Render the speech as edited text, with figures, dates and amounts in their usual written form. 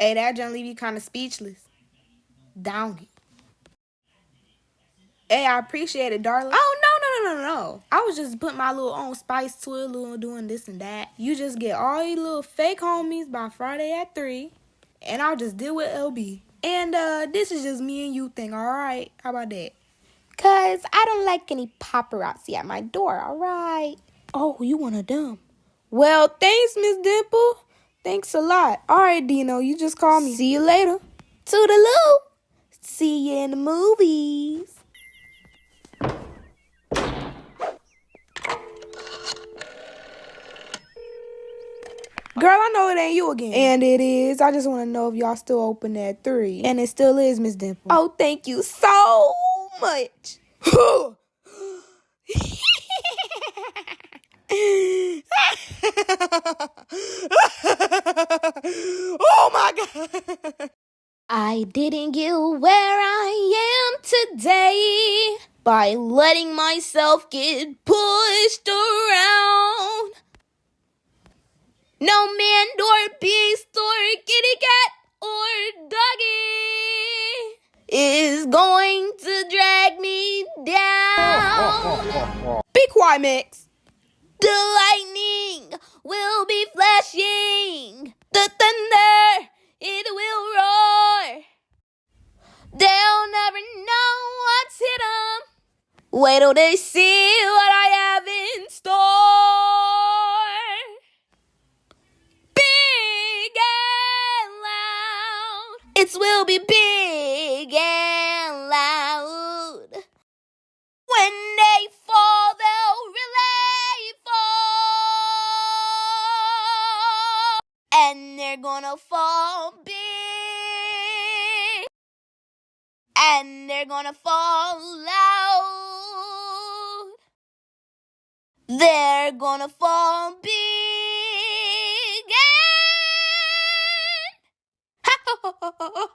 Hey, that junk leave you kind of speechless. Down it. Hey, I appreciate it, darling. Oh, no. I was just putting my little own spice to it, little doing this and that. You just get all your little fake homies by Friday at 3, and I'll just deal with LB. And this is just me and you thing, all right? How about that? Cause I don't like any paparazzi at my door, all right? Oh, you want a dumb? Well, thanks, Miss Dimple. Thanks a lot. All right, Dino, you just call me. See you later. Toodaloo. See you in the movies. Girl, I know it ain't you again. And it is. I just want to know if y'all still open at 3. And it still is, Miss Dimple. Oh, thank you so much. Oh my God. I didn't get where I am today by letting myself get pushed around. No man or beast or kitty cat or doggy is going to drag me down. Be quiet, Max. The lightning will be flashing. The thunder, it will roar. They'll never know what's hit 'em. Wait till they see what I have in store. Big and loud. It will be big and loud. When they fall, they'll really fall. And they're gonna fall big. And they're gonna fall loud. They're gonna fall big. And